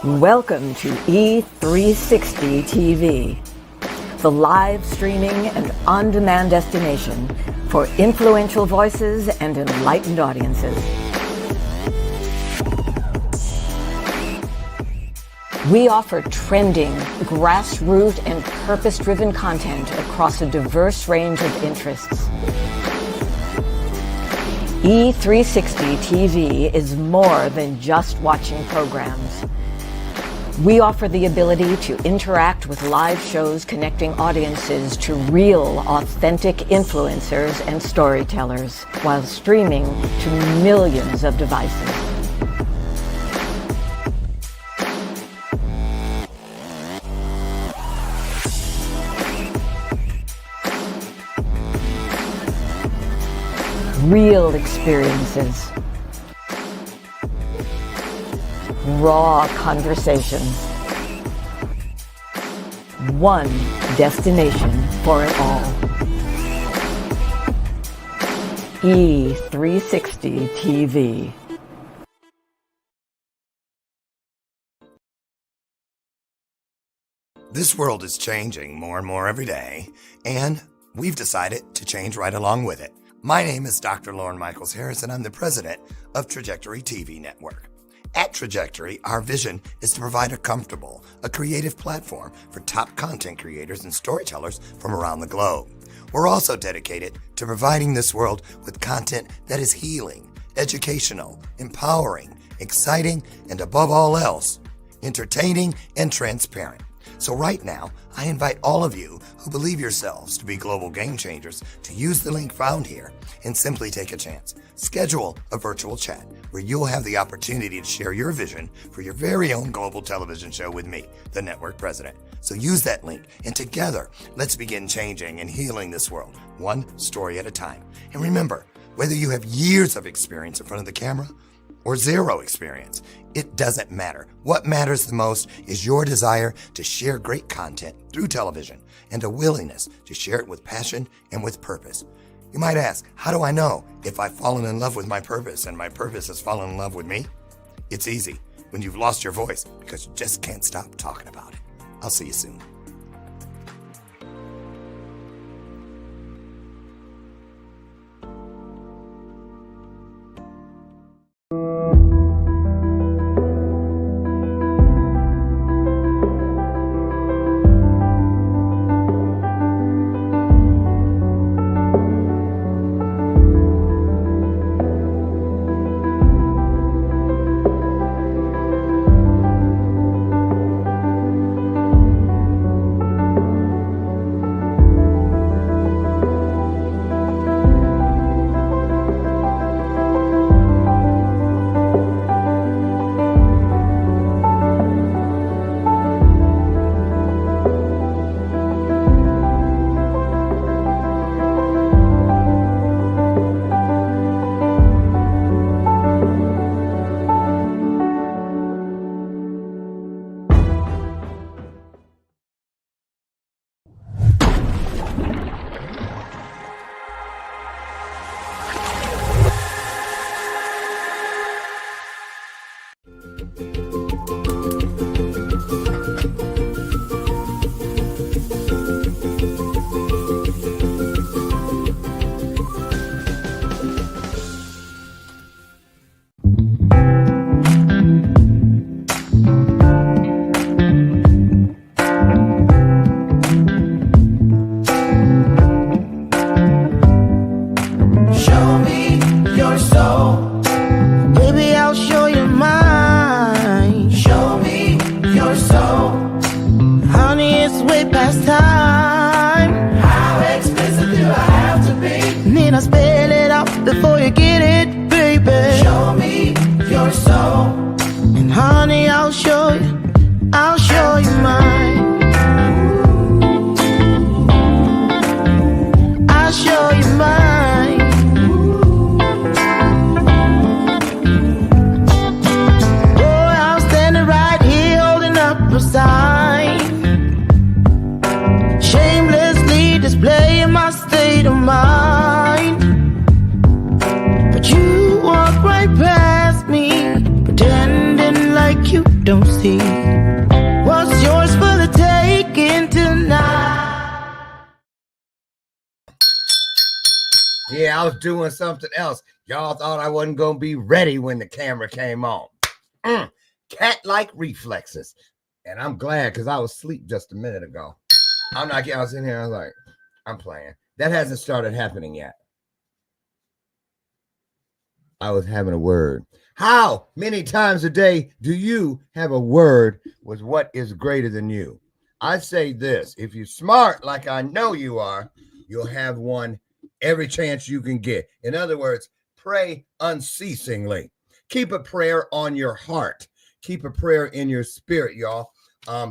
Welcome to E360 TV, the live streaming and on-demand destination for influential voices and enlightened audiences. We offer trending, grassroots, and purpose-driven content across a diverse range of interests. E360 TV is more than just watching programs. We offer the ability to interact with live shows connecting audiences to real, authentic influencers and storytellers while streaming to millions of devices. Real experiences. Raw conversations. One destination for it all. E360 TV. This world is changing more and more every day, and we've decided to change right along with it. My name is Dr. Lauren Michaels Harris, and I'm the president of Trajectory TV Network. At Trajectory, our vision is to provide a creative platform for top content creators and storytellers from around the globe. We're also dedicated to providing this world with content that is healing, educational, empowering, exciting, and above all else, entertaining and transparent. So right now, I invite all of you who believe yourselves to be global game changers to use the link found here and simply take a chance. Schedule a virtual chat where you'll have the opportunity to share your vision for your very own global television show with me, the network president. So use that link, and together, let's begin changing and healing this world, one story at a time. And remember, whether you have years of experience in front of the camera or zero experience, it doesn't matter. What matters the most is your desire to share great content through television and a willingness to share it with passion and with purpose. You might ask, how do I know if I've fallen in love with my purpose and my purpose has fallen in love with me? It's easy when you've lost your voice because you just can't stop talking about it. I'll see you soon. don't see Yeah, I was doing something else. Y'all thought I wasn't going to be ready when the camera came on. Cat-like reflexes. And I'm glad because I was asleep just a minute ago. I'm not kidding. I was in here. I was like, I'm playing. That hasn't started happening yet. I was having a word. How many times a day do you have a word with what is greater than you? I say this. If you're smart, like I know you are, you'll have one every chance you can get. In other words, pray unceasingly. Keep a prayer on your heart. Keep a prayer in your spirit, y'all.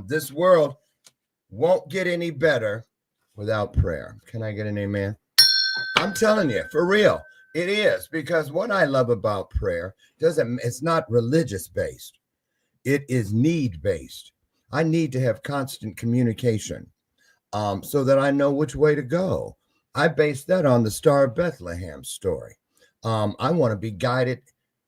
This world won't get any better without prayer. Can I get an amen? I'm telling you, for real. It is, because what I love about prayer it's not religious based. It is need based. I need to have constant communication so that I know which way to go. I base that on the Star of Bethlehem story. I want to be guided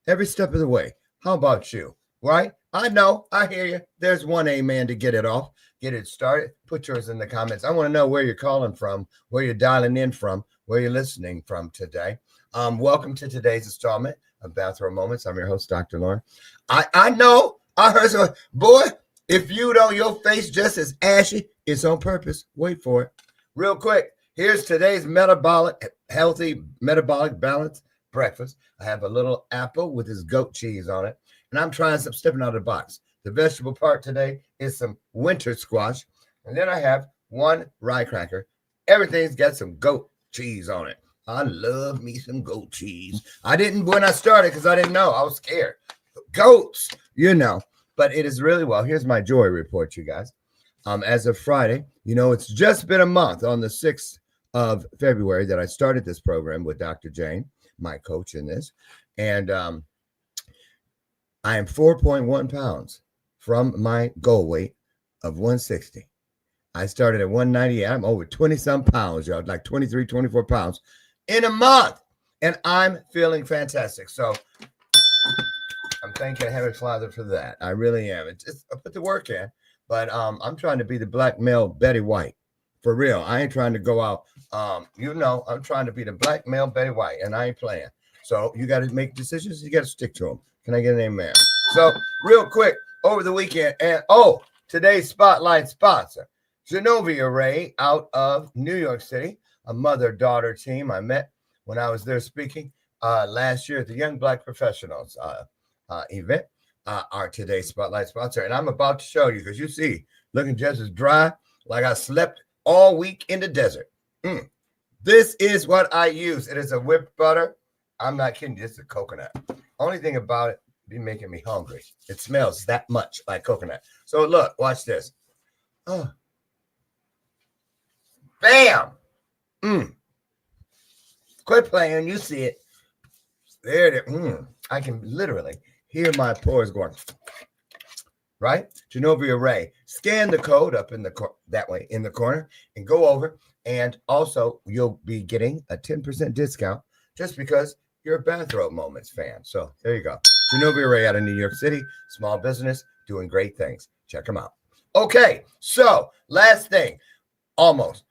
every step of the way. How about you? Right? I know. I hear you. There's one amen to get it off, get it started. Put yours in the comments. I want to know where you're calling from, where you're dialing in from, where you're listening from today. Welcome to today's installment of Bathrobe Moments. I'm your host, Dr. Lauren. I know. I heard some, boy, if you don't, your face just as ashy, it's on purpose. Wait for it. Real quick, here's today's healthy metabolic balance breakfast. I have a little apple with this goat cheese on it, and I'm trying some stepping out of the box. The vegetable part today is some winter squash, and then I have one rye cracker. Everything's got some goat cheese on it. I love me some goat cheese. I didn't when I started because I didn't know. I was scared. Goats, but it is really well. Here's my joy report, you guys. As of Friday, it's just been a month on the 6th of February that I started this program with Dr. Jane, my coach in this. And I am 4.1 pounds from my goal weight of 160. I started at 198. I'm over 20 some pounds, y'all, like 23, 24 pounds in a month. And I'm feeling fantastic. So I'm thanking Heavenly Father for that. I really am. I put the work in, but I'm trying to be the black male Betty White. For real. I ain't trying to go out. I'm trying to be the black male Betty White, and I ain't playing. So you got to make decisions. You got to stick to them. Can I get an amen? So real quick, over the weekend, and today's spotlight sponsor, Genovia Ray out of New York City, a mother-daughter team I met when I was there speaking last year at the Young Black Professionals event, are today's spotlight sponsor. And I'm about to show you, because you see, looking just as dry, like I slept all week in the desert. This is what I use. It is a whipped butter. I'm not kidding. This is a coconut. Only thing about it, be making me hungry. It smells that much like coconut. So look, watch this. Oh. Bam. Quit playing. You see it. There it is. I can literally hear my pores going. Right? Genovia Ray. Scan the code up in that way in the corner and go over. And also, you'll be getting a 10% discount just because you're a Bathrobe Moments fan. So there you go. Genovia Ray out of New York City. Small business doing great things. Check them out. Okay. So last thing, almost.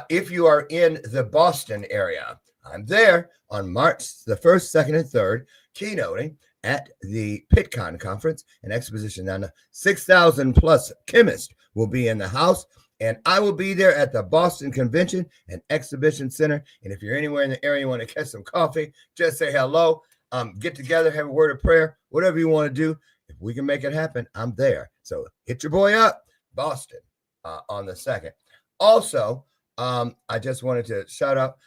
If you are in the Boston area, I'm there on March the 1st, 2nd, and 3rd, keynoting at the PitCon conference and exposition. Now, 6,000 plus chemists will be in the house, and I will be there at the Boston Convention and Exhibition Center. And if you're anywhere in the area, you want to catch some coffee, just say hello, get together, have a word of prayer, whatever you want to do. If we can make it happen, I'm there. So hit your boy up, Boston, on the 2nd. Also, I just wanted to shout out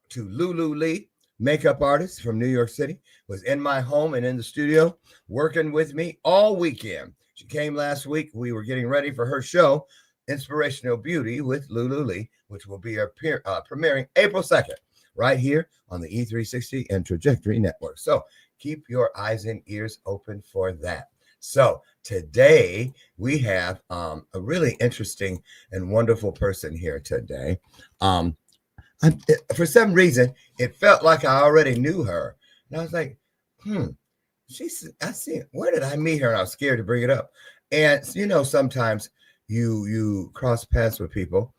to Lulu Lee, makeup artist from New York City, was in my home and in the studio working with me all weekend. She came last week. We were getting ready for her show, Inspirational Beauty with Lulu Lee, which will be premiering April 2nd, right here on the E360 and Trajectory Network. So keep your eyes and ears open for that. So today we have a really interesting and wonderful person here today. For some reason, it felt like I already knew her. And I was like, I see, where did I meet her? And I was scared to bring it up. And sometimes you cross paths with people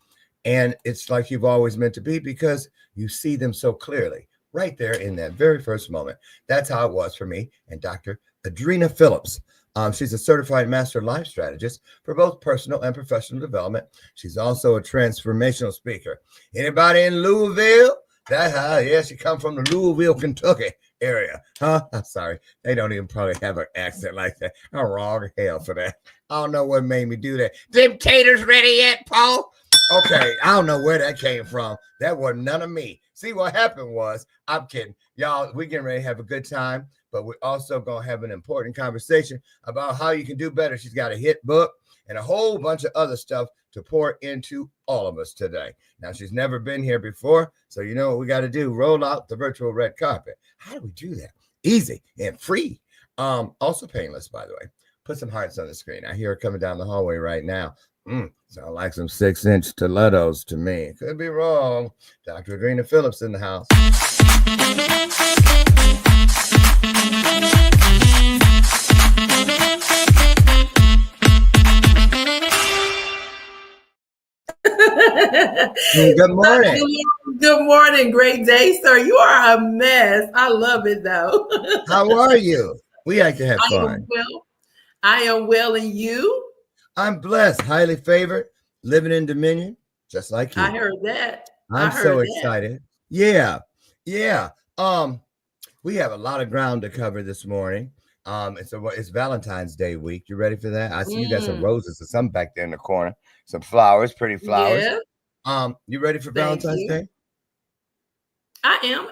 and it's like you've always meant to be because you see them so clearly. right there in that very first moment. That's how it was for me and Dr. Andrena Phillips. She's a certified master life strategist for both personal and professional development. She's also a transformational speaker. Anybody in Louisville? She come from the Louisville, Kentucky area. Huh? I'm sorry. They don't even probably have an accent like that. I'm wrong hell for that. I don't know what made me do that. Them taters ready yet, Paul? Okay, I don't know where that came from. That wasn't none of me. See, what happened was, I'm kidding. Y'all, we getting ready to have a good time, but we're also going to have an important conversation about how you can do better. She's got a hit book and a whole bunch of other stuff to pour into all of us today. Now, she's never been here before, so you know what we got to do. Roll out the virtual red carpet. How do we do that? Easy and free. Also painless, by the way. Put some hearts on the screen. I hear her coming down the hallway right now. Sound like some 6-inch stilettos to me. Could be wrong. Dr. Andrena Phillips in the house. Good morning. Good morning. Great day, sir. You are a mess. I love it, though. How are you? We like to have fun. I am well, and you? I'm blessed, highly favored, living in Dominion, just like you. I heard that. I'm so excited. Yeah. We have a lot of ground to cover this morning. It's Valentine's Day week. You ready for that? I see you got some roses or something back there in the corner. Some flowers, pretty flowers. Yeah. You ready for Valentine's Day? I am.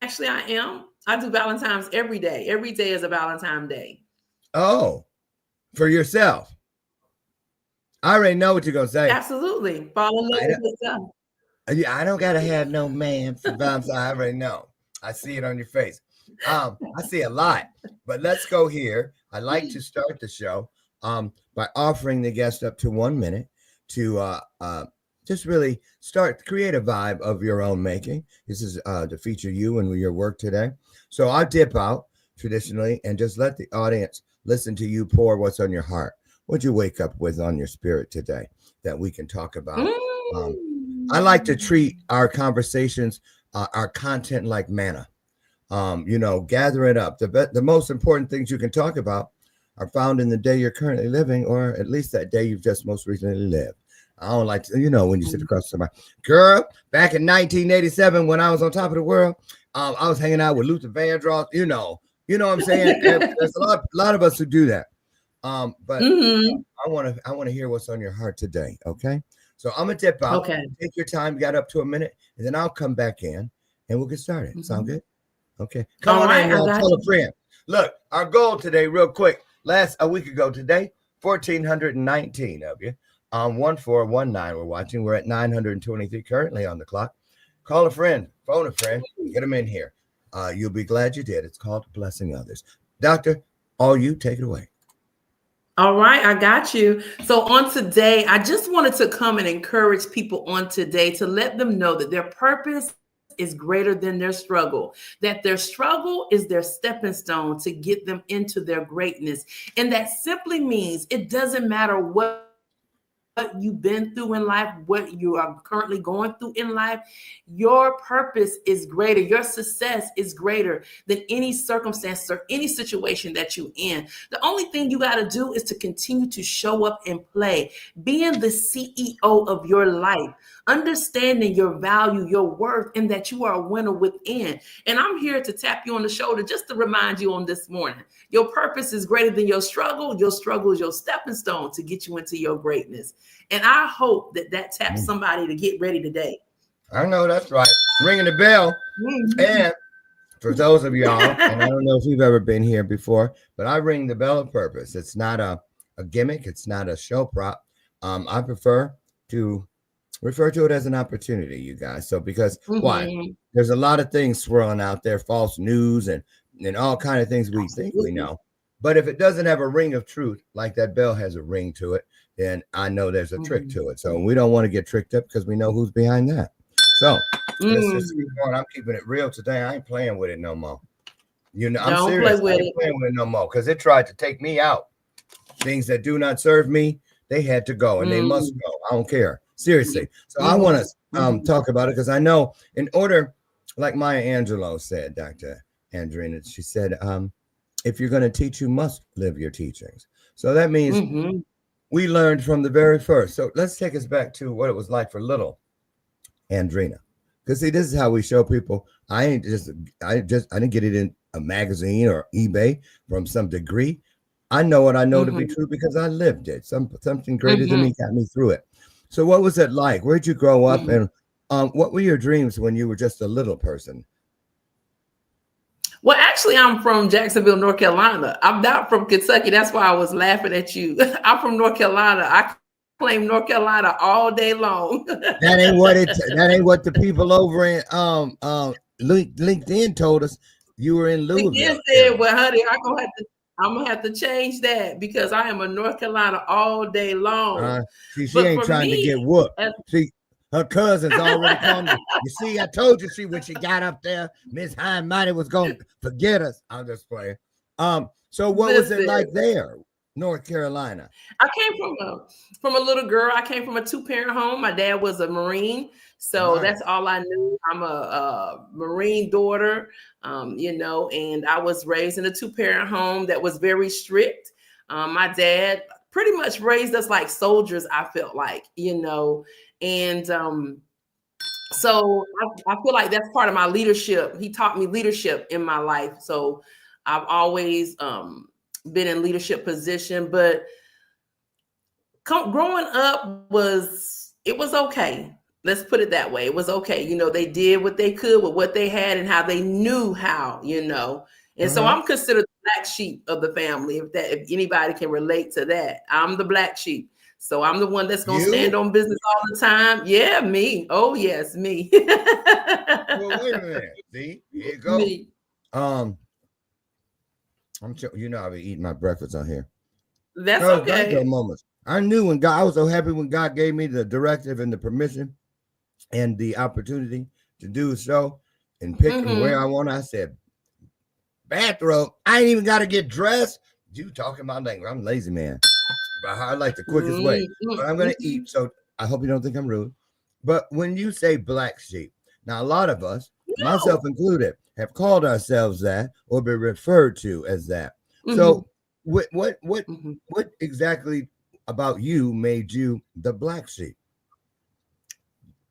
Actually, I am. I do Valentine's every day. Every day is a Valentine's Day. Oh, for yourself. I already know what you're going to say. Absolutely. Fall in love with yourself. I don't got to have no man for Valentine's. I already know. I see it on your face. I see a lot, but let's go here. I like to start the show by offering the guest up to 1 minute to just really create a vibe of your own making. This is to feature you and your work today. So I dip out traditionally and just let the audience listen to you pour what's on your heart. What'd you wake up with on your spirit today that we can talk about? I like to treat our conversations, our content like manna. Gather it up. The most important things you can talk about are found in the day you're currently living, or at least that day you've just most recently lived. I don't like to, when you sit across somebody. Girl, back in 1987, when I was on top of the world, I was hanging out with Luther Vandross. You know what I'm saying? There's a lot of us who do that. But I want to hear what's on your heart today. Okay. So I'm going to dip out. Okay. Take your time. You got up to 1 minute, and then I'll come back in and we'll get started. Sound good? Okay. Come on in, y'all. Tell a friend. Look, our goal today, real quick, a week ago today, 1,419 of you. 1419 we're watching. We're at 923 currently on the clock. Call a friend, phone a friend, get them in here. You'll be glad you did. It's called Blessing Others. Doctor, all you, take it away. All right, I got you. So on today, I just wanted to come and encourage people on today to let them know that their purpose is greater than their struggle, that their struggle is their stepping stone to get them into their greatness. And that simply means it doesn't matter what you've been through in life, what you are currently going through in life, your purpose is greater. Your success is greater than any circumstance or any situation that you're in. The only thing you got to do is to continue to show up and play, being the CEO of your life, understanding your value, your worth, and that you are a winner within. And I'm here to tap you on the shoulder just to remind you on this morning, your purpose is greater than your struggle. Your struggle is your stepping stone to get you into your greatness. And I hope that taps somebody to get ready today. I know that's right. Ringing the bell. And for those of y'all, and I don't know if you've ever been here before, but I ring the bell of purpose. It's not a gimmick. It's not a show prop. I prefer to refer to it as an opportunity, you guys. So because why? There's a lot of things swirling out there, false news and all kind of things we think we know. But if it doesn't have a ring of truth, like that bell has a ring to it, then I know there's a trick to it. So we don't want to get tricked up because we know who's behind that. So let's just keep going. I'm keeping it real today. I ain't playing with it no more. I'm serious. I ain't playing with it no more because it tried to take me out. Things that do not serve me, they had to go and they must go. I don't care. Seriously. So I want to talk about it because I know in order like Maya Angelou said, Dr. Andrena, she said, if you're going to teach, you must live your teachings. So that means we learned from the very first. So let's take us back to what it was like for little Andrena. Because see, this is how we show people. I didn't get it in a magazine or eBay from some degree. I know what I know to be true because I lived it. Something greater than me got me through it. So what was it like? Where'd you grow up? And what were your dreams when you were just a little person? Well, actually, I'm from Jacksonville, North Carolina. I'm not from Kentucky. That's why I was laughing at you. I'm from North Carolina. I claim North Carolina all day long. That ain't what that ain't what the people over in LinkedIn told us. You were in Louisville. LinkedIn said, "Well, honey, I'm gonna have to change that because I am a North Carolina all day long." She ain't trying to get whooped. See, her cousins already come. You see, I told you. See, when she got up there, Miss High and Mighty was gonna forget us. I'll just play. So what was it like there, North Carolina? I came from a little girl. I came from a 2-parent home. My dad was a Marine, so that's all I knew. I'm a Marine daughter, and I was raised in a 2-parent home that was very strict. My dad pretty much raised us like soldiers, I felt like, and so I feel like that's part of my leadership. He taught me leadership in my life. So I've always been in leadership position, but growing up was okay. Let's put it that way. It was okay. They did what they could with what they had and how they knew how, And so I'm considered the black sheep of the family. If anybody can relate to that, I'm the black sheep. So I'm the one that's going to stand on business all the time. Yeah, me. Oh, yes, me. Well, wait a minute. See, here you go. Me. I'll be eating my breakfast on here. That's okay. Moments. I knew I was so happy when God gave me the directive and the permission and the opportunity to do so and pick where I want. I said, bathrobe. I ain't even got to get dressed. You talking about language. I'm lazy, man. But I like the quickest way. But I'm going to eat. So I hope you don't think I'm rude. But when you say black sheep, now a lot of us, myself included, have called ourselves that or been referred to as that. So what exactly about you made you the black sheep?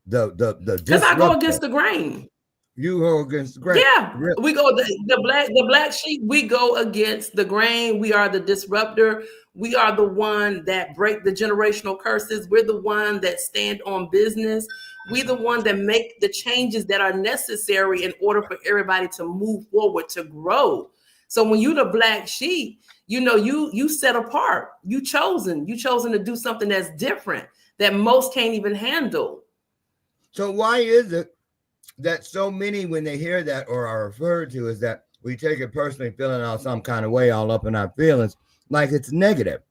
Because I go against the grain. You go against the grain. Yeah, we go the black sheep. We go against the grain. We are the disruptor. We are the one that break the generational curses. We're the one that stand on business. We the one that make the changes that are necessary in order for everybody to move forward, to grow. So when you're the black sheep, you set apart. You chosen to do something that's different that most can't even handle. So why is it that so many, when they hear that or are referred to, is that we take it personally, feeling out some kind of way, all up in our feelings, like it's negative?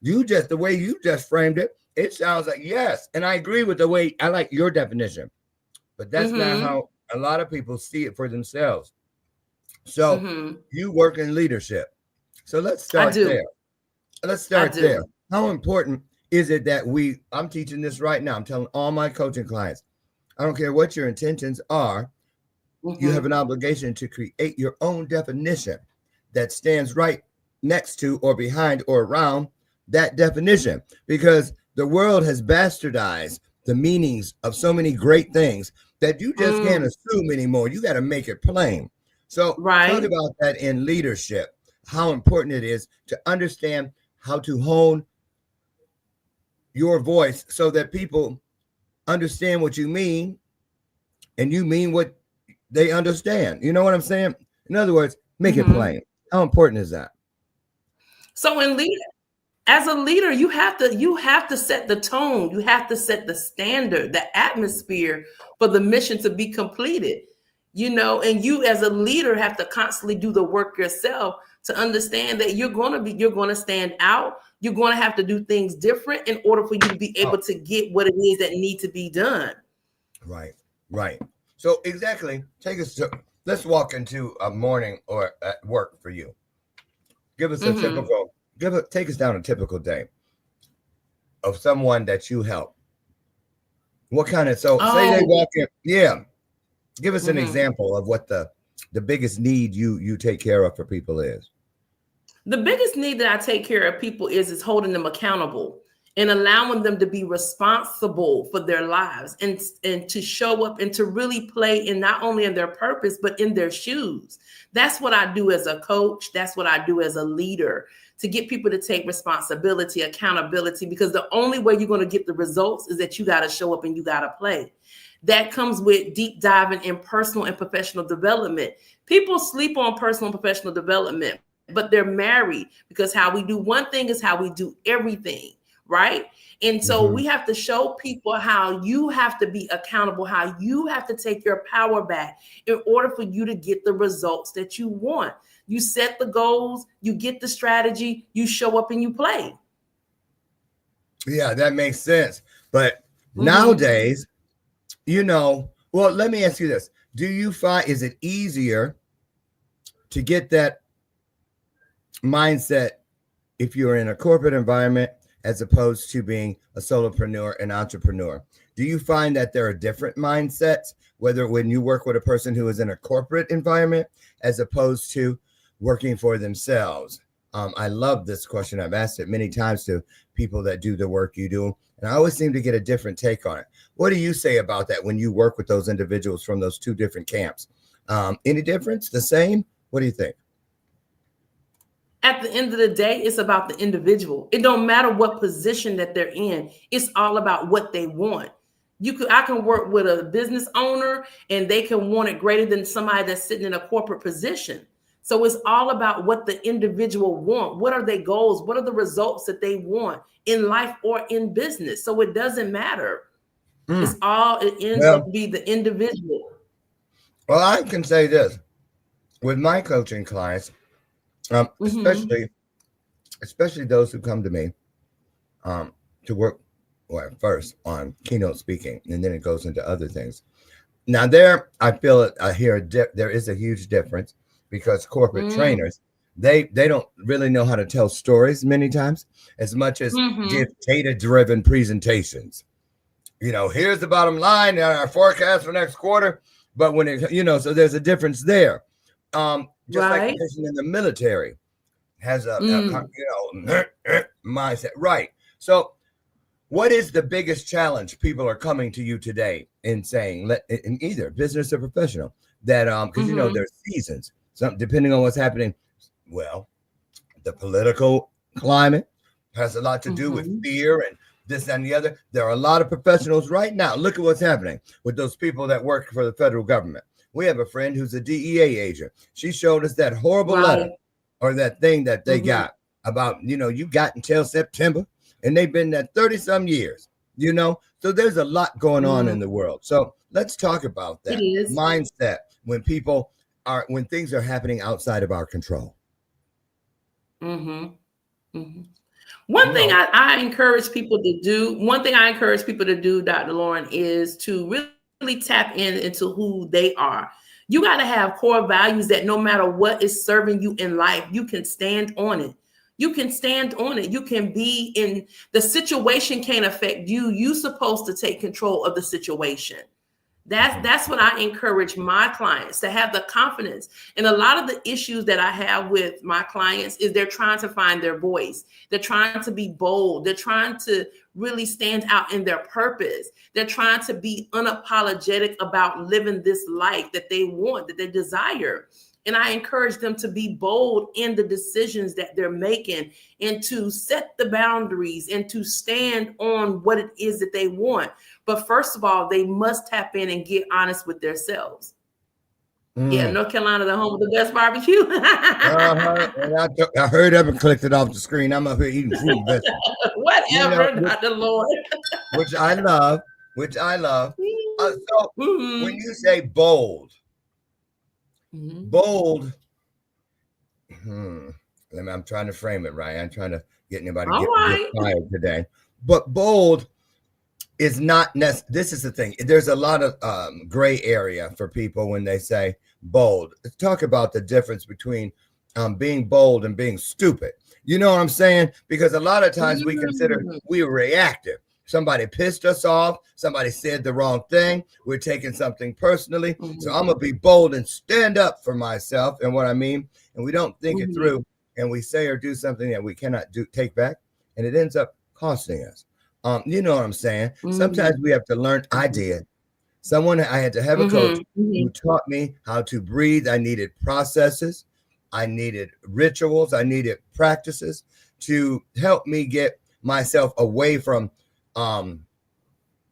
The way you just framed it, it sounds like yes. And I agree with the way, I like your definition, but that's not how a lot of people see it for themselves. So you work in leadership. So let's start there. Let's start there. How important is it that I'm teaching this right now. I'm telling all my coaching clients, I don't care what your intentions are. You have an obligation to create your own definition that stands right next to or behind or around that definition, because the world has bastardized the meanings of so many great things that you just can't assume anymore. You got to make it plain. So talk about that in leadership, how important it is to understand how to hone your voice so that people understand what you mean and you mean what they understand. You know what I'm saying? In other words, make it plain. How important is that? So as a leader, you have to set the tone. You have to set the standard, the atmosphere for the mission to be completed. And you as a leader have to constantly do the work yourself to understand that you're going to stand out. You're going to have to do things different in order for you to be able to get what it is that needs to be done. Right. So exactly, let's walk into a morning or at work for you. Give us take us down a typical day of someone that you help. What kind of, say they walk in, Give us an example of what the biggest need you take care of for people is. The biggest need that I take care of people is holding them accountable and allowing them to be responsible for their lives and to show up and to really play in not only in their purpose, but in their shoes. That's what I do as a coach. That's what I do as a leader, to get people to take responsibility, accountability, because the only way you're going to get the results is that you got to show up and you got to play. That comes with deep diving in personal and professional development. People sleep on personal and professional development, but they're married, because how we do one thing is how we do everything, right? And so we have to show people how you have to be accountable, how you have to take your power back in order for you to get the results that you want. You set the goals, you get the strategy, you show up and you play. Yeah, that makes sense. But nowadays, well, let me ask you this. Do you find, is it easier to get that mindset if you're in a corporate environment as opposed to being a solopreneur and entrepreneur? Do you find that there are different mindsets, whether when you work with a person who is in a corporate environment as opposed to working for themselves? I love this question. I've asked it many times to people that do the work you do, and I always seem to get a different take on it. What do you say about that when you work with those individuals from those two different camps? Any difference? The same? What do you think? At the end of the day, it's about the individual. It don't matter what position that they're in. It's all about what they want. I can work with a business owner and they can want it greater than somebody that's sitting in a corporate position. So it's all about what the individual want. What are their goals? What are the results that they want in life or in business? So it doesn't matter. It ends up being the individual. Well, I can say this with my coaching clients, especially those who come to me to work first on keynote speaking, and then it goes into other things. Now I feel there is a huge difference, because corporate trainers, they don't really know how to tell stories many times as much as give data-driven presentations. Here's the bottom line and our forecast for next quarter. But when so there's a difference there. Just like the person in the military has a mindset. Right. So what is the biggest challenge people are coming to you today in saying, in either business or professional, that because there's seasons, depending on what's happening. Well, the political climate has a lot to do with fear and this and the other. There are a lot of professionals right now. Look at what's happening with those people that work for the federal government. We have a friend who's a DEA agent. She showed us that horrible letter, or that thing that they got about, you got until September, and they've been there 30 some years, so there's a lot going on in the world. So let's talk about that mindset when things are happening outside of our control. One thing I encourage people to do, Dr. Lauren, is to really tap into who they are. You got to have core values that no matter what is serving you in life, you can stand on it. You can stand on it. You can be in the situation can't affect you. You're supposed to take control of the situation. That's what I encourage my clients to have, the confidence. And a lot of the issues that I have with my clients is they're trying to find their voice. They're trying to be bold. They're trying to really stand out in their purpose. They're trying to be unapologetic about living this life that they want, that they desire. And I encourage them to be bold in the decisions that they're making, and to set the boundaries and to stand on what it is that they want. But first of all, they must tap in and get honest with themselves. Yeah, North Carolina, the home of the best barbecue. I heard up and clicked it off the screen. I'm up here eating fruit and vegetables. Whatever, Dr. Lord. Which I love. So when you say bold, bold, I'm trying to frame it right. I'm trying to get anybody to get fired today. But bold is not necessary. This is the thing. There's a lot of gray area for people when they say bold. Let's talk about the difference between being bold and being stupid. You know what I'm saying? Because a lot of times we consider we're reactive. somebody pissed us off, somebody said the wrong thing, we're taking something personally. So I'm gonna be bold and stand up for myself and what I mean, and we don't think it through, and we say or do something that we cannot take back, and it ends up costing us. You know what I'm saying? Sometimes we have to learn. I did. I had to have a coach who taught me how to breathe. I needed processes. I needed rituals. I needed practices to help me get myself away from,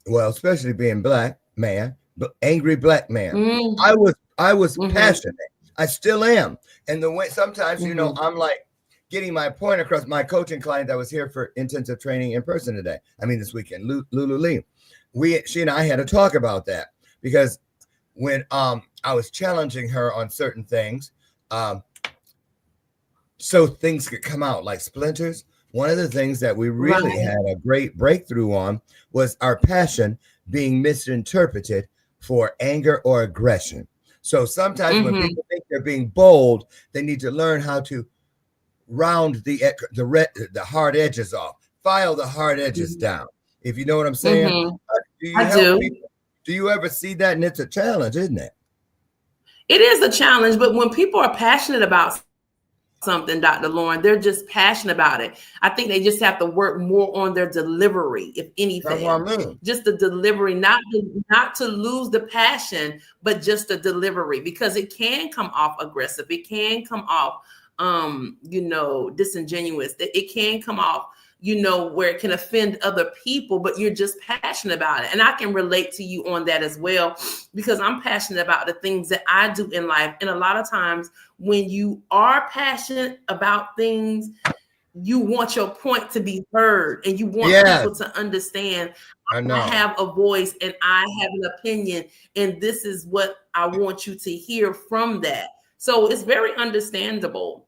especially being black man, but angry black man. I was passionate. I still am. And the way sometimes, you know, I'm like getting my point across. My coaching client that was here for intensive training in person today. I mean, this weekend, Lulu Lee. She and I had a talk about that because when I was challenging her on certain things, so things could come out like splinters. One of the things that we really had a great breakthrough on was our passion being misinterpreted for anger or aggression. So sometimes when people think they're being bold, they need to learn how to round the hard edges off, file the hard edges down. If you know what I'm saying. Do you ever see that? And it's a challenge, isn't it? It is a challenge, but when people are passionate about something, Dr. Lauren, they're just passionate about it. I think they just have to work more on their delivery, if anything. That's what I mean. Just the delivery, not to lose the passion, but just the delivery, because it can come off aggressive. It can come off, disingenuous. It can come off, where it can offend other people, but you're just passionate about it. And I can relate to you on that as well, because I'm passionate about the things that I do in life. And a lot of times when you are passionate about things, you want your point to be heard and you want people to understand I have a voice and I have an opinion, and this is what I want you to hear from that. So it's very understandable,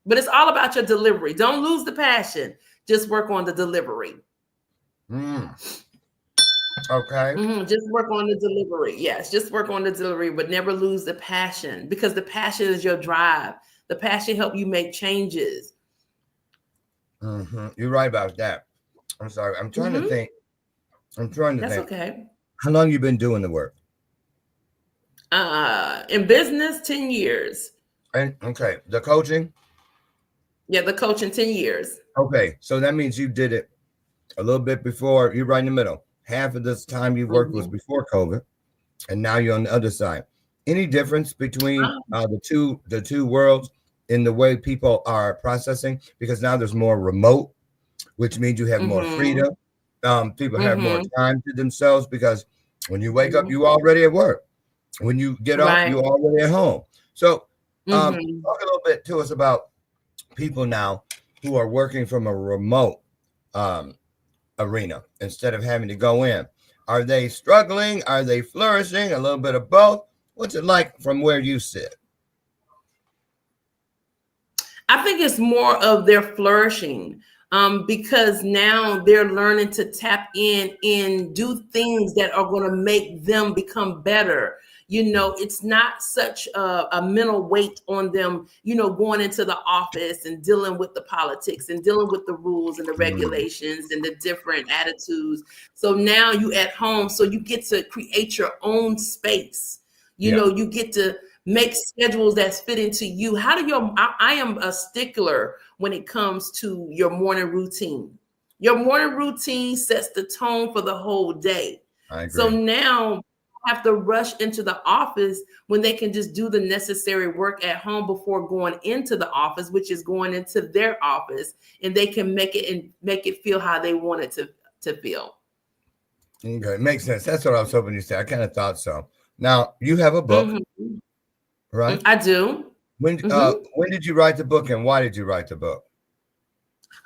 but it's all about your delivery. Don't lose the passion. Just work on the delivery. Okay. Just work on the delivery. Yes, just work on the delivery, but never lose the passion, because the passion is your drive. The passion helps you make changes. You're right about that. I'm sorry. I'm trying to think. That's okay. How long you been doing the work? In business, 10 years. And okay, the coaching? Yeah, the coaching, 10 years. Okay, so that means you did it a little bit before. You're right in the middle. Half of this time you worked was before COVID, and now you're on the other side. Any difference between the two worlds in the way people are processing? Because now there's more remote, which means you have more freedom. People have more time to themselves, because when you wake up, you already at work. When you get up, you already at home. So talk a little bit to us about people now who are working from a remote arena instead of having to go in. Are they struggling? Are they flourishing? A little bit of both? What's it like from where you sit? I think it's more of their flourishing, because now they're learning to tap in and do things that are going to make them become better. It's not such a mental weight on them, going into the office and dealing with the politics and dealing with the rules and the regulations and the different attitudes. So now you at home, so you get to create your own space. You get to make schedules that's fit into you. I am a stickler when it comes to your morning routine. Your morning routine sets the tone for the whole day. I agree. So now have to rush into the office when they can just do the necessary work at home before going into the office, which is going into their office, and they can make it feel how they want it to feel. Okay, makes sense. That's what I was hoping you said. I kind of thought so. Now you have a book, right? I do. When did you write the book, and why did you write the book?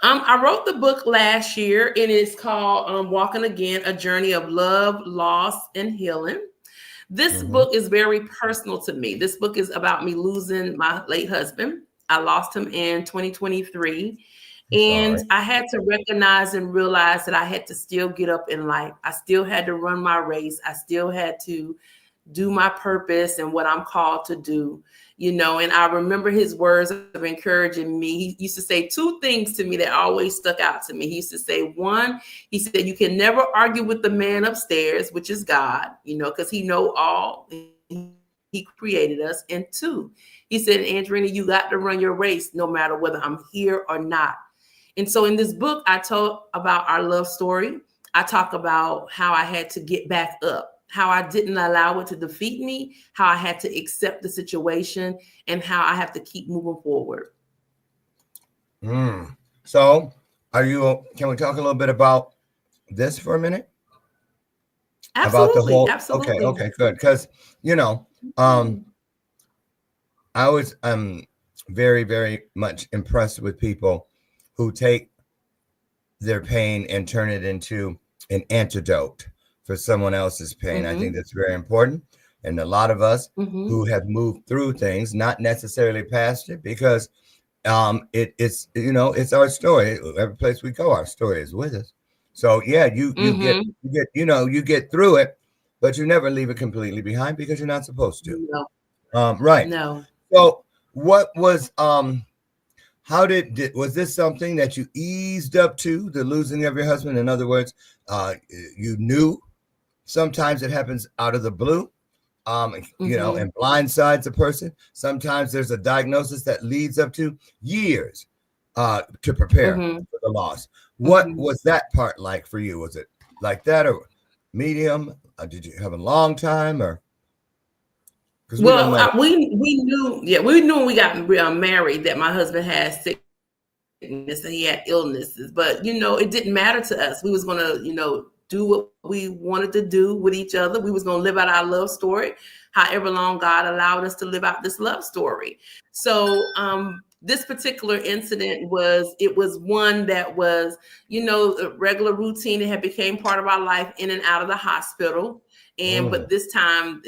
I wrote the book last year, and it's called Walking Again, A Journey of Love, Loss, and Healing. This book is very personal to me. This book is about me losing my late husband. I lost him in 2023. And I had to recognize and realize that I had to still get up in life. I still had to run my race. I still had to do my purpose and what I'm called to do. And I remember his words of encouraging me. He used to say two things to me that always stuck out to me. He used to say, one, he said, you can never argue with the man upstairs, which is God, because he know all. He created us. And two, he said, Andrena, you got to run your race no matter whether I'm here or not. And so in this book, I talk about our love story. I talk about how I had to get back up, how I didn't allow it to defeat me, how I had to accept the situation, and how I have to keep moving forward. So can we talk a little bit about this for a minute? Absolutely. About the whole, Absolutely. Okay, good. Because, I was very, very much impressed with people who take their pain and turn it into an antidote for someone else's pain. I think that's very important. And a lot of us who have moved through things, not necessarily past it, because it's our story. Every place we go, our story is with us. So yeah, you get through it, but you never leave it completely behind because you're not supposed to. No. Right. No. So what was was this something that you eased up to, the losing of your husband? In other words, you knew sometimes it happens out of the blue, and blindsides a person. Sometimes there's a diagnosis that leads up to years to prepare for the loss. What was that part like for you? Was it like that or medium? Did you have a long time or? Well, we knew when we got married that my husband had sickness and he had illnesses, but it didn't matter to us. We was gonna do what we wanted to do with each other. We was gonna live out our love story, however long God allowed us to live out this love story. So this particular incident was one that was a regular routine. It had became part of our life in and out of the hospital, but this time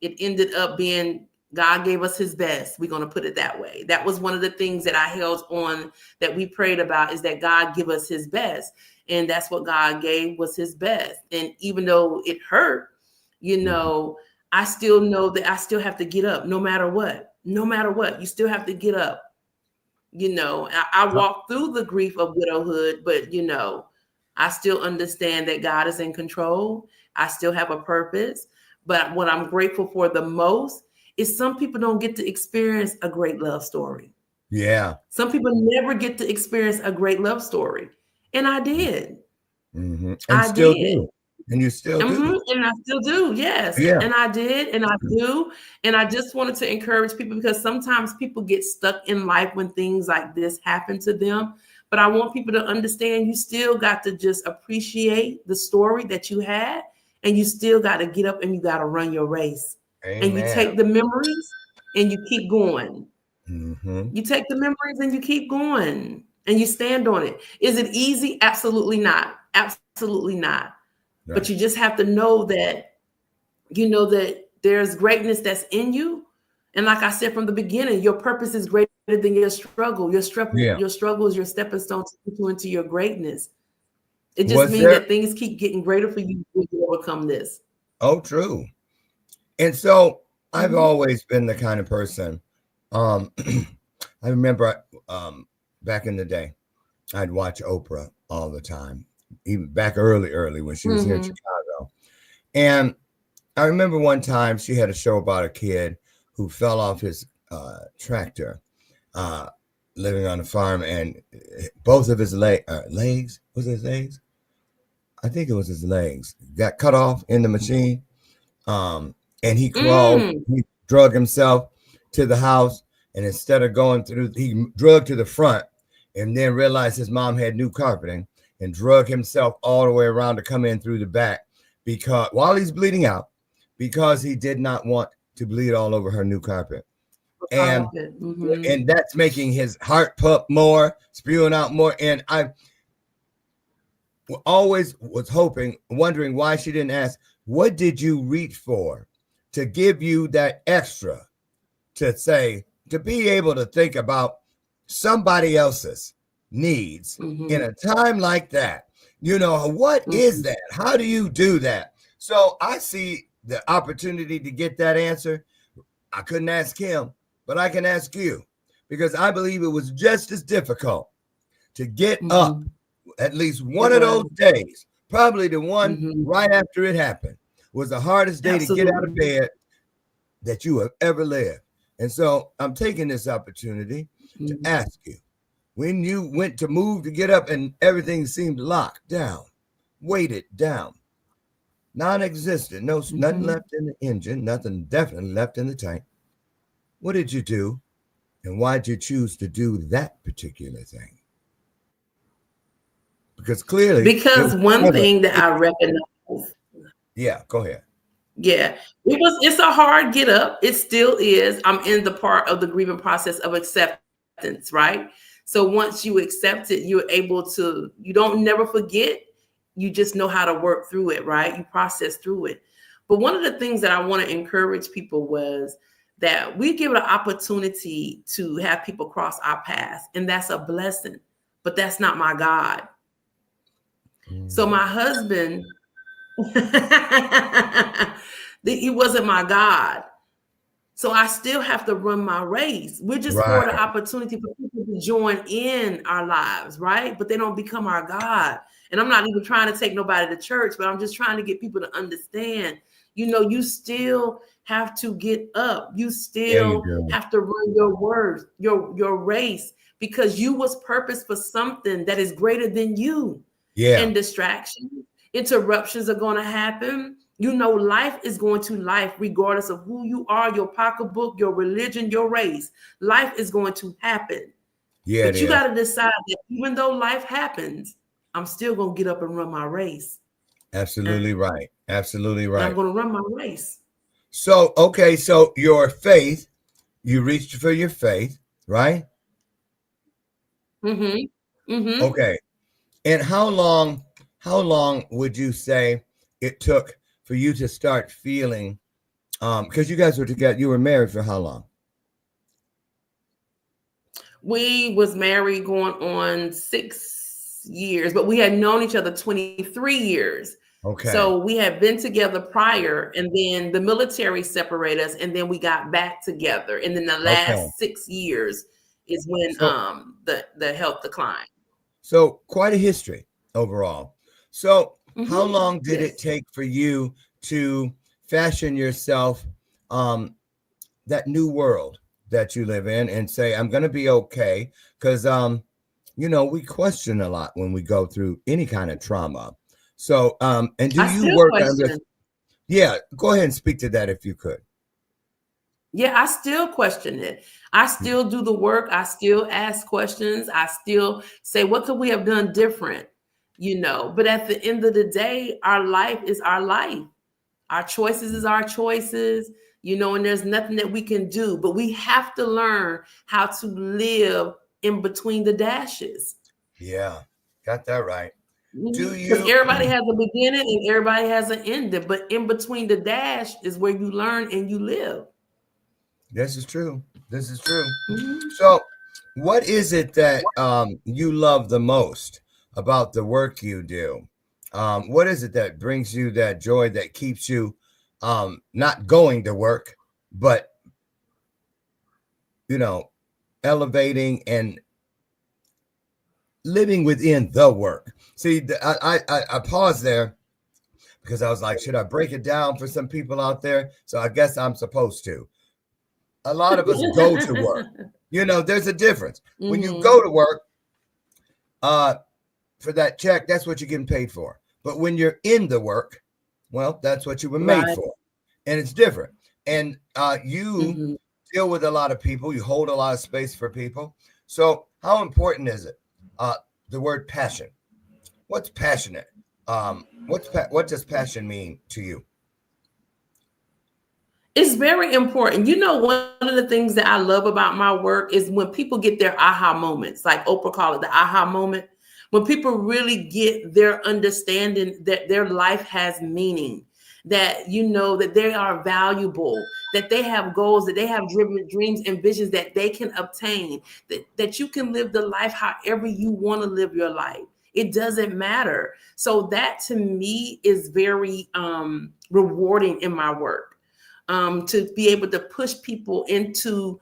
it ended up being God gave us his best. We're going to put it that way. That was one of the things that I held on, that we prayed about, is that God give us his best. And that's what God gave, was his best. And even though it hurt, I still know that I still have to get up no matter what. No matter what, you still have to get up. I walked through the grief of widowhood, but I still understand that God is in control. I still have a purpose. But what I'm grateful for the most is some people don't get to experience a great love story. Yeah. Some people never get to experience a great love story. And I did. And I still did. Do. And you still do. And I still do. Yes. Yeah. And I did. And I do. And I just wanted to encourage people, because sometimes people get stuck in life when things like this happen to them. But I want people to understand you still got to just appreciate the story that you had. And you still got to get up and you got to run your race. Amen. And you take the memories and you keep going. You take the memories and you keep going and you stand on it. Is it easy? Absolutely not. Absolutely not. Right. But you just have to know that, that there's greatness that's in you. And like I said from the beginning, your purpose is greater than your struggle. Your struggle is your stepping stone to put you into your greatness. It just means that things keep getting greater for you to overcome this. Oh, true. And so I've always been the kind of person. I remember back in the day, I'd watch Oprah all the time, even back early when she was here in Chicago. And I remember one time she had a show about a kid who fell off his tractor, living on a farm, and both of his legs, was it his legs? I think it was his legs, got cut off in the machine. And he crawled, he drug himself to the house, and instead of going through, he drug to the front and then realized his mom had new carpeting and drug himself all the way around to come in through the back, because while he's bleeding out, because he did not want to bleed all over her new carpet. And and that's making his heart pump more, spewing out more. And I always was wondering why she didn't ask, what did you reach for to give you that extra to be able to think about somebody else's needs in a time like that? What is that? How do you do that? So I see the opportunity to get that answer I couldn't ask him, but I can ask you, because I believe it was just as difficult to get up at least one of those days. Probably the one right after it happened was the hardest day to get out of bed that you have ever lived. And so I'm taking this opportunity to ask you, when you went to move to get up and everything seemed locked down, weighted down, non-existent, nothing left in the engine, nothing definitely left in the tank. What did you do? And why did you choose to do that particular thing? Because clearly, because one thing that I recognize. Yeah, go ahead. Yeah, it's a hard get up. It still is. I'm in the part of the grieving process of acceptance, right? So once you accept it, you're able to, you don't never forget. You just know how to work through it, right? You process through it. But one of the things that I want to encourage people was that we give it an opportunity to have people cross our path, and that's a blessing, but that's not my God. So my husband, he wasn't my God. So I still have to run my race. We're just for the opportunity for people to join in our lives, right? But they don't become our God. And I'm not even trying to take nobody to church, but I'm just trying to get people to understand, you still have to get up. You still have to run your words, your race, because you was purposed for something that is greater than you. Yeah. And distractions, interruptions are going to happen. Life is going to life, regardless of who you are, your pocketbook, your religion, your race. Life is going to happen. Yeah, but you got to decide that even though life happens, I'm still going to get up and run my race. Absolutely right. Absolutely right. I'm going to run my race. So, okay. So your faith, you reached for your faith, right? Okay. And how long would you say it took for you to start feeling, because you guys were together, you were married for how long? We was married going on 6 years, but we had known each other 23 years. Okay. So we had been together prior, and then the military separated us, and then we got back together. And then the last 6 years is when the health declined. So quite a history overall. So how long did it take for you to fashion yourself that new world that you live in and say, I'm going to be okay? Because, we question a lot when we go through any kind of trauma. So, and do you work on this? Yeah, go ahead and speak to that if you could. Yeah, I still question it. I still do the work. I still ask questions. I still say, what could we have done different? But at the end of the day, our life is our life. Our choices is our choices, and there's nothing that we can do, but we have to learn how to live in between the dashes. Yeah, got that right. Because everybody has a beginning and everybody has an ending, but in between the dash is where you learn and you live. This is true. So what is it that you love the most about the work you do? What is it that brings you that joy that keeps you not going to work, but elevating and living within the work? See, I paused there because I was like, should I break it down for some people out there? So I guess I'm supposed to. A lot of us go to work. There's a difference. When you go to work for that check, that's what you're getting paid for. But when you're in the work, well, that's what you were made for. And it's different. And you deal with a lot of people. You hold a lot of space for people. So how important is it? The word passion. What's passionate? What does passion mean to you? It's very important. One of the things that I love about my work is when people get their aha moments, like Oprah called it the aha moment. When people really get their understanding that their life has meaning, that that they are valuable, that they have goals, that they have dreams and visions that they can obtain, that you can live the life however you want to live your life. It doesn't matter. So that to me is very rewarding in my work. to be able to push people into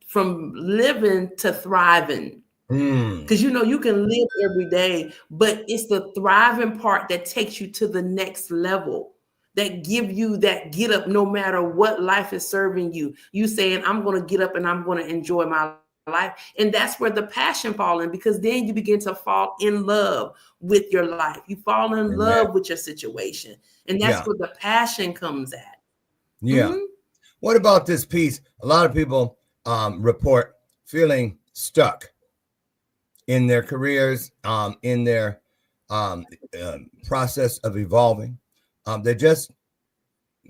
from living to thriving. Because you can live every day, but it's the thriving part that takes you to the next level, that give you that get up no matter what life is serving you. You saying, I'm going to get up and I'm going to enjoy my life. And that's where the passion falls in, because then you begin to fall in love with your life. You fall in love with your situation. And that's where the passion comes at. Yeah. What about this piece? A lot of people report feeling stuck in their careers, in their process of evolving. They just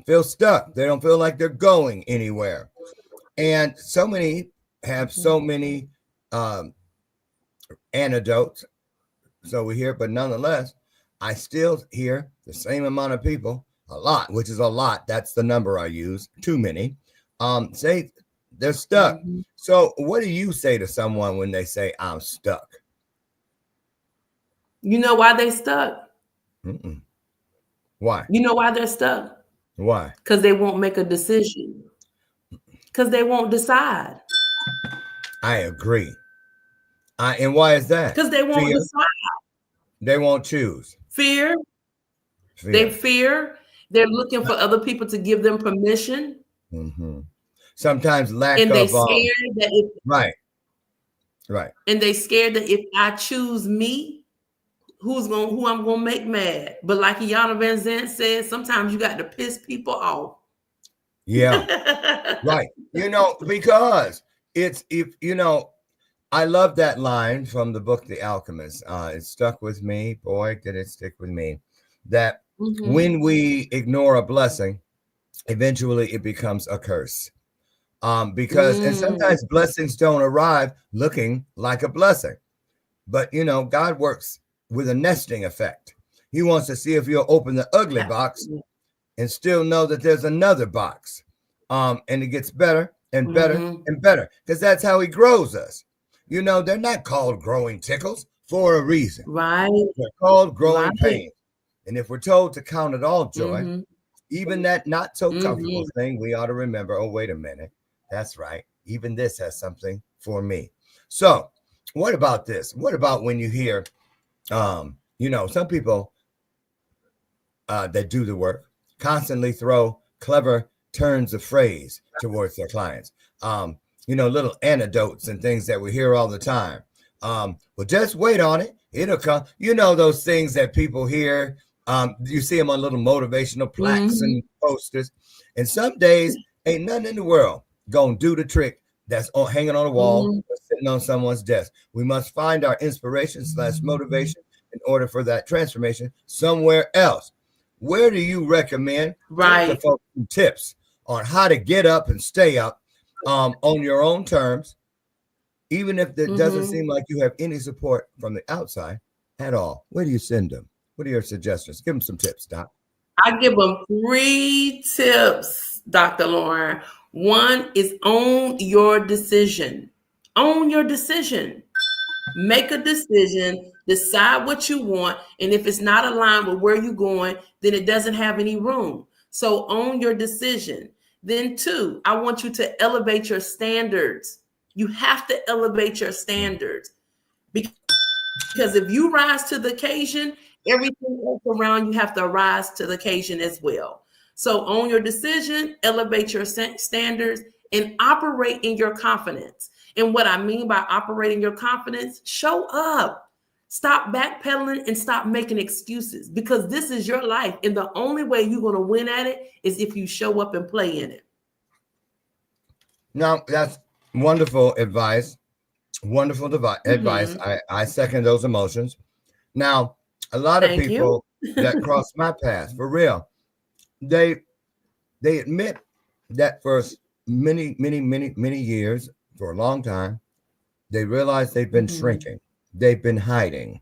feel stuck. They don't feel like they're going anywhere. And so many have so many anecdotes. So we hear, but nonetheless, I still hear the same amount of people, a lot, which is a lot. That's the number I use. Too many. Say they're stuck. So what do you say to someone when they say, I'm stuck? You know why they stuck? Why? You know why they're stuck? Why? Because they won't make a decision. Because they won't decide. I agree. And why is that? Because they won't decide. They won't choose. Fear. They fear. They're looking for other people to give them permission. Sometimes lack and of. They scared that if, right. And they scared that if I choose me, who I'm gonna make mad. But like Iyanla Vanzant said, sometimes you got to piss people off. Yeah. Right. Because it's I love that line from the book The Alchemist. It stuck with me. Boy, did it stick with me. That when we ignore a blessing, eventually it becomes a curse. Because and sometimes blessings don't arrive looking like a blessing. But God works with a nesting effect. He wants to see if you'll open the ugly box and still know that there's another box. And it gets better and better and better, because that's how he grows us. They're not called growing tickles for a reason. Right. They're called growing pains. And if we're told to count it all joy, even that not so comfortable thing, we ought to remember, oh, wait a minute. That's right. Even this has something for me. So what about this? What about when you hear, some people that do the work constantly throw clever turns of phrase towards their clients. Little anecdotes and things that we hear all the time. Well, just wait on it. It'll come. Those things that people hear. You see them on little motivational plaques and posters. And some days ain't nothing in the world gonna do the trick that's hanging on a wall or sitting on someone's desk. We must find our inspiration / motivation in order for that transformation somewhere else. Where do you recommend the folks some tips on how to get up and stay up on your own terms, even if it doesn't seem like you have any support from the outside at all? Where do you send them? What are your suggestions? Give them some tips, Doc. I give them 3 tips, Dr. Lauren. One is own your decision. Own your decision. Make a decision, decide what you want, and if it's not aligned with where you're going, then it doesn't have any room. So own your decision. Then 2, I want you to elevate your standards. You have to elevate your standards, because if you rise to the occasion, everything else around you have to rise to the occasion as well. So own your decision, elevate your standards, and operate in your confidence. And what I mean by operating your confidence, show up. Stop backpedaling and stop making excuses, because this is your life. And the only way you're going to win at it is if you show up and play in it. Now, that's wonderful advice. Wonderful advice. I second those emotions. Now, a lot of people that cross my path, for real, they admit that for many years, for a long time, they realize they've been shrinking. They've been hiding.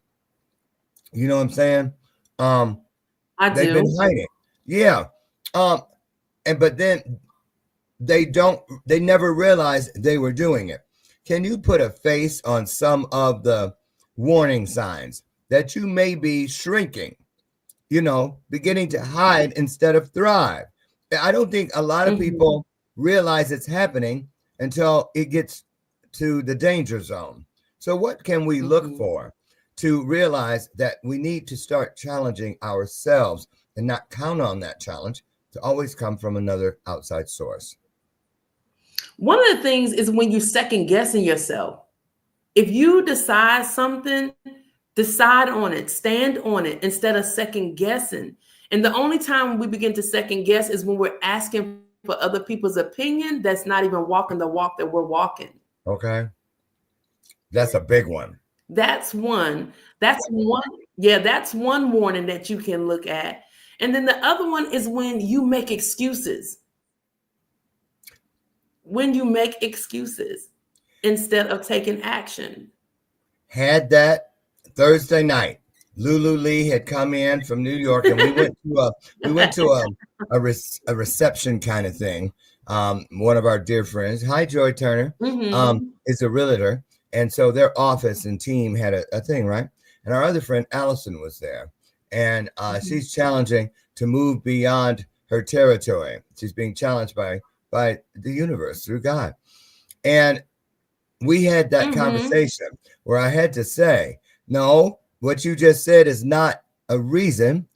You know what I'm saying? They've been hiding. Yeah. But then they never realized they were doing it. Can you put a face on some of the warning signs that you may be shrinking, beginning to hide instead of thrive? I don't think a lot of people realize it's happening until it gets to the danger zone. So what can we look for to realize that we need to start challenging ourselves and not count on that challenge to always come from another outside source? One of the things is when you second guessing yourself. If you decide something, decide on it, stand on it instead of second guessing. And the only time we begin to second guess is when we're asking for other people's opinion that's not even walking the walk that we're walking. Okay. That's a big one. That's one. Yeah, that's one warning that you can look at. And then the other one is when you make excuses. When you make excuses instead of taking action. Had that Thursday night. Lulu Lee had come in from New York, and we went to a reception kind of thing. One of our dear friends, hi Joy Turner, is a realtor, and so their office and team had a thing, right? And our other friend Allison was there, and she's challenging to move beyond her territory. She's being challenged by the universe through God, and we had that conversation where I had to say, no, what you just said is not a reason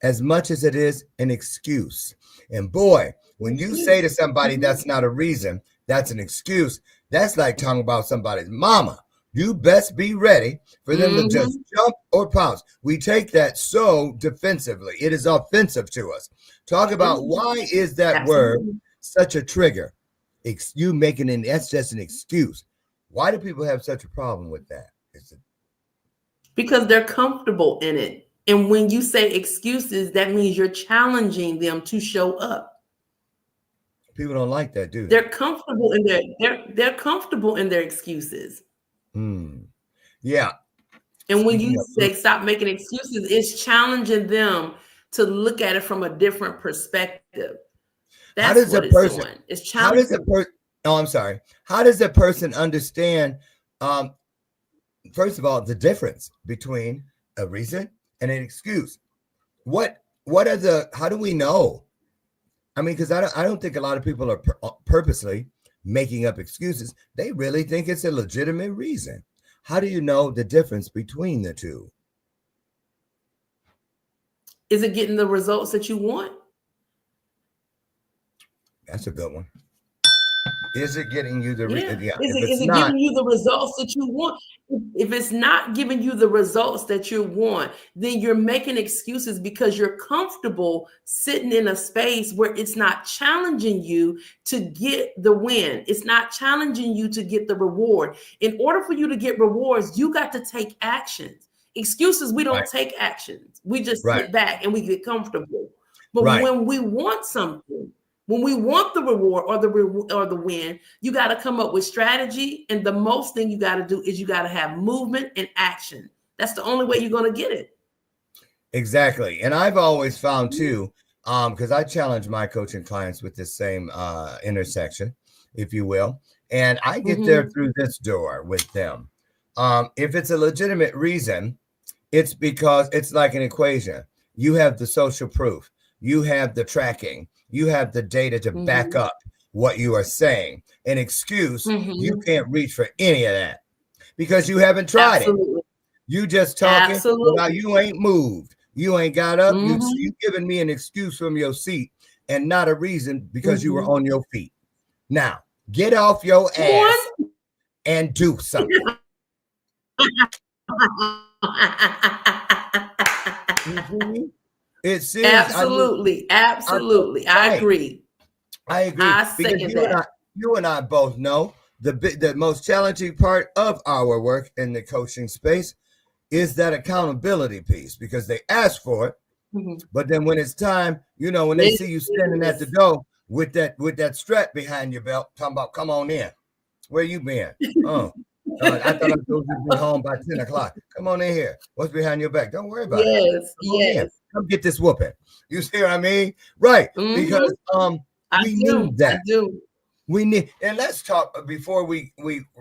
as much as it is an excuse. And boy, when you say to somebody that's not a reason, that's an excuse, that's like talking about somebody's mama. You best be ready for them to just jump or pounce. We take that so defensively. It is offensive to us. Talk about why is that word such a trigger? You making it, that's just an excuse. Why do people have such a problem with that? Because they're comfortable in it. And when you say excuses, that means you're challenging them to show up. People don't like that, do they? They're comfortable in they're comfortable in their excuses. Yeah. And when you say stop making excuses, it's challenging them to look at it from a different perspective. That's what it's doing. It's challenging. I'm sorry. How does a person understand, first of all, the difference between a reason and an excuse? How do we know? I mean, because I don't think a lot of people are purposely making up excuses. They really think it's a legitimate reason. How do you know the difference between the two? Is it getting the results that you want? That's a good one. Is it getting you the Is it giving you the results that you want? If it's not giving you the results that you want, then you're making excuses because you're comfortable sitting in a space where it's not challenging you to get the win. It's not challenging you to get the reward. In order for you to get rewards, you got to take actions. Excuses, we don't take actions. We just sit back and we get comfortable. But when we want something, when we want the reward or the win, you got to come up with strategy. And the most thing you got to do is you got to have movement and action. That's the only way you're going to get it. Exactly. And I've always found too, because I challenge my coaching clients with this same intersection, if you will. And I get there through this door with them. If it's a legitimate reason, it's because it's like an equation. You have the social proof. You have the tracking. You have the data to back up what you are saying. An excuse, you can't reach for any of that because you haven't tried it. You just talking, now you ain't moved. You ain't got up. You giving me an excuse from your seat and not a reason because you were on your feet. Now, get off your ass and do something. It's absolutely. I agree. I second that. You and I both know the most challenging part of our work in the coaching space is that accountability piece because they ask for it, but then when it's time, when they see you standing at the door with that strap behind your belt, talking about come on in, where you been? I thought I was supposed to be home by 10 o'clock. Come on in here. What's behind your back? Don't worry about it. Yes. Come get this whooping. You see what I mean? Right. Because we need that. I do. We need, and let's talk before we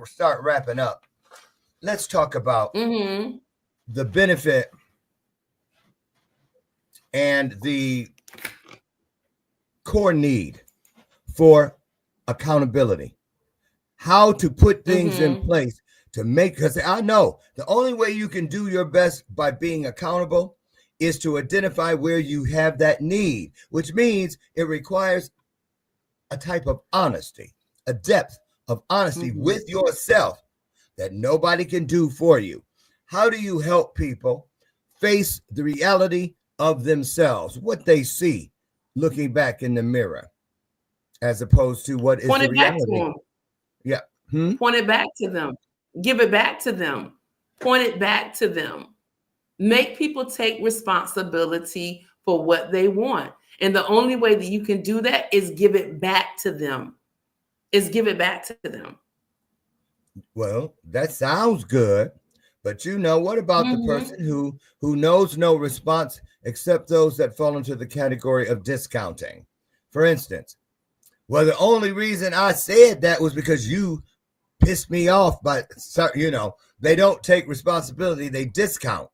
start wrapping up. Let's talk about the benefit and the core need for accountability, how to put things in place to make, because I know the only way you can do your best by being accountable is to identify where you have that need, which means it requires a type of honesty, a depth of honesty with yourself that nobody can do for you. How do you help people face the reality of themselves, what they see looking back in the mirror, as opposed to what is Point the it back to reality? them. Yeah. Point it back to them. Give it back to them. Point it back to them. Make people take responsibility for what they want. And the only way that you can do that is give it back to them. Well, that sounds good. But what about the person who knows no response except those that fall into the category of discounting? For instance, well, the only reason I said that was because you pissed me off by, they don't take responsibility. They discount,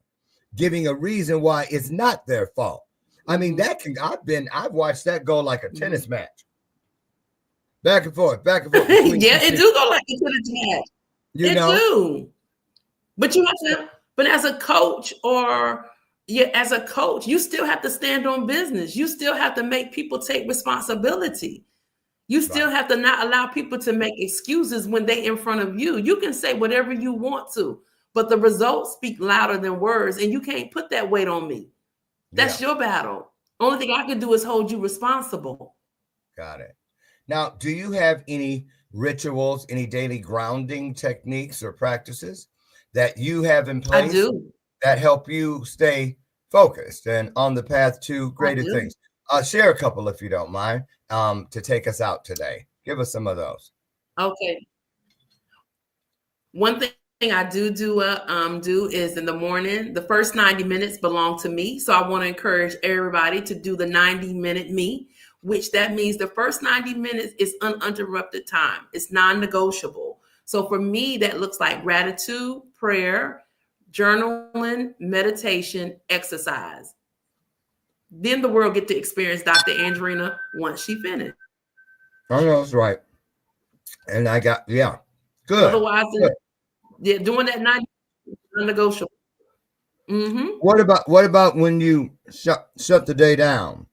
giving a reason why it's not their fault. I mean, I've watched that go like a tennis match. Back and forth. Yeah, it do go like a tennis match. It do. But you have to, but as a coach you still have to stand on business. You still have to make people take responsibility. You still have to not allow people to make excuses when they in front of you. You can say whatever you want to, but the results speak louder than words, and you can't put that weight on me. That's your battle. Only thing I can do is hold you responsible. Got it. Now, do you have any rituals, any daily grounding techniques or practices that you have in place? I do. That help you stay focused and on the path to greater things? Share a couple if you don't mind, to take us out today. Give us some of those. Okay. One thing I do is in the morning, the first 90 minutes belong to me. So I want to encourage everybody to do the 90-minute me, which that means the first 90 minutes is uninterrupted time. It's non-negotiable. So for me, that looks like gratitude, prayer, journaling, meditation, exercise. Then the world get to experience Dr. Andrena once she finished. Oh, no, that's right. And I got, good. Otherwise, doing that 90 non-negotiable. What about when you shut the day down?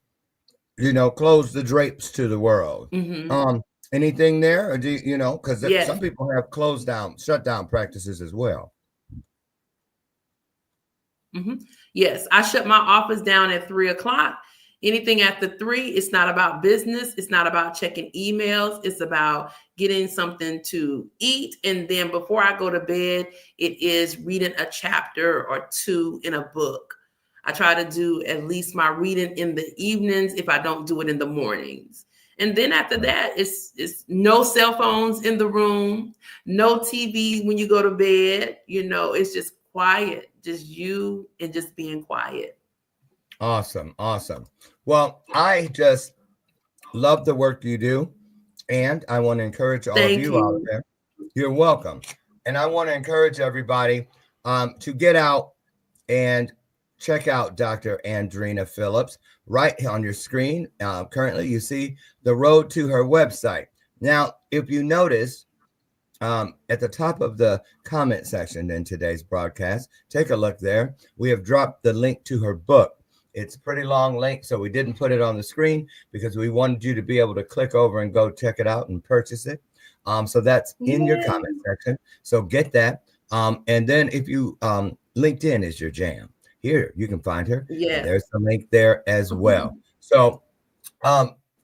Close the drapes to the world. Anything there, or do because some people have shut down practices as well. Yes, I shut my office down at 3:00. Anything after 3, it's not about business. It's not about checking emails. It's about getting something to eat. And then before I go to bed, it is reading a chapter or 2 in a book. I try to do at least my reading in the evenings if I don't do it in the mornings. And then after that, it's no cell phones in the room, no TV when you go to bed. It's just quiet, just you and just being quiet. Awesome. Well, I just love the work you do. And I want to encourage all of you out there. You're welcome. And I want to encourage everybody to get out and check out Dr. Andrena Phillips. Right on your screen, currently you see the road to her website. Now, if you notice, at the top of the comment section in today's broadcast, take a look there. We have dropped the link to her book. It's a pretty long link, so we didn't put it on the screen because we wanted you to be able to click over and go check it out and purchase it. So that's in your comment section. So get that. And then if you, LinkedIn is your jam. Here, you can find her. Yeah. There's the link there as well. So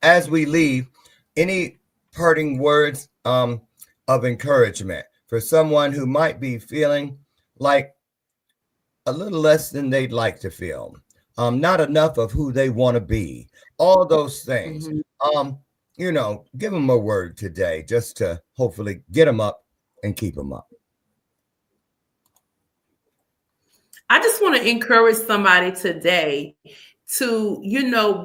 as we leave, any parting words of encouragement for someone who might be feeling like a little less than they'd like to feel, not enough of who they want to be, all those things. Give them a word today just to hopefully get them up and keep them up. I just want to encourage somebody today to,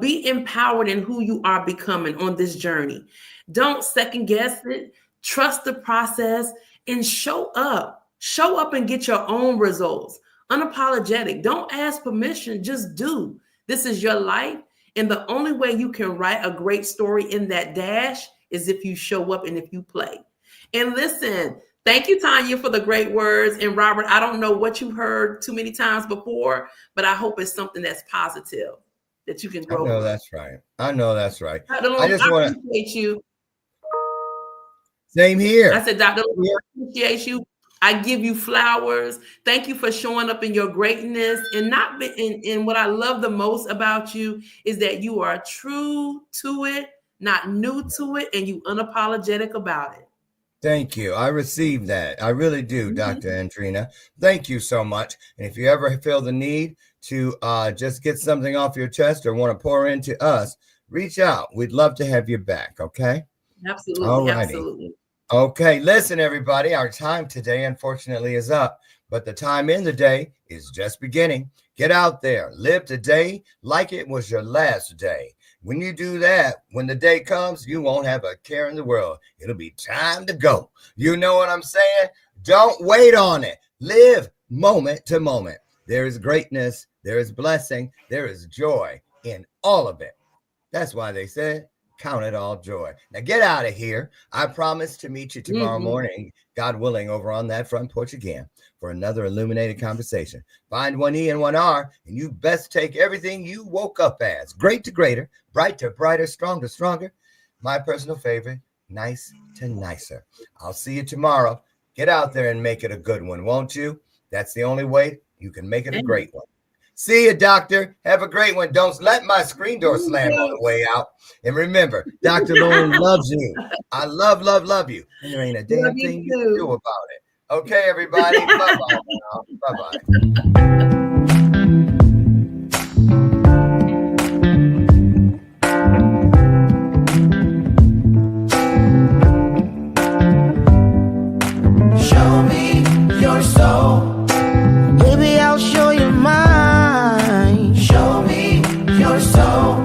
be empowered in who you are becoming on this journey. Don't second guess it. Trust the process and show up. Show up and get your own results. Unapologetic. Don't ask permission. Just do. This is your life. And the only way you can write a great story in that dash is if you show up and if you play. And listen, thank you, Tanya, for the great words. And Robert, I don't know what you heard too many times before, but I hope it's something that's positive that you can grow. I know that's right. I know that's right. Dr. Long, I just want to appreciate you. Same here. I said, Dr. Long, I appreciate you. I give you flowers. Thank you for showing up in your greatness. And what I love the most about you is that you are true to it, not new to it, and you unapologetic about it. Thank you. I received that. I really do, Dr. Andrena. Thank you so much. And if you ever feel the need to just get something off your chest or want to pour into us, reach out. We'd love to have you back. Okay. Absolutely. Alrighty. Absolutely. Okay. Listen, everybody, our time today, unfortunately, is up, but the time in the day is just beginning. Get out there, live today like it was your last day. When you do that, when the day comes, you won't have a care in the world. It'll be time to go. You know what I'm saying? Don't wait on it. Live moment to moment. There is greatness. There is blessing. There is joy in all of it. That's why they said, count it all joy. Now get out of here. I promise to meet you tomorrow morning, God willing, over on that front porch again for another illuminated conversation. Find one E and one R, and you best take everything you woke up as. Great to greater, bright to brighter, strong to stronger. My personal favorite, nice to nicer. I'll see you tomorrow. Get out there and make it a good one, won't you? That's the only way you can make it a great one. See you, doctor. Have a great one. Don't let my screen door slam on the way out. And remember, Dr. Lauren loves you. I love you. And there ain't a damn thing you can do about it. Okay, everybody. Bye-bye now. Bye-bye. Show me your soul. Baby, I'll show you mine. Show me your soul.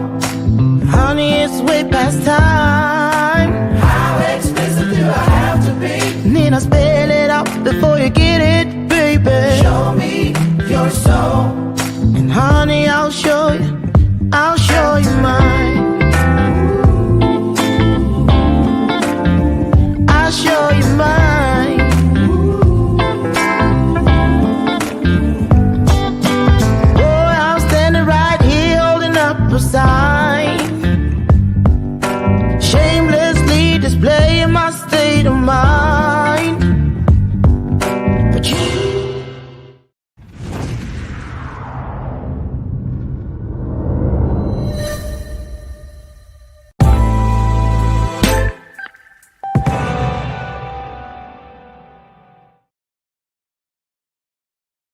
Honey, it's way past time. How expensive do I have to be? Need I spell it out before you get it, baby? Show me your soul.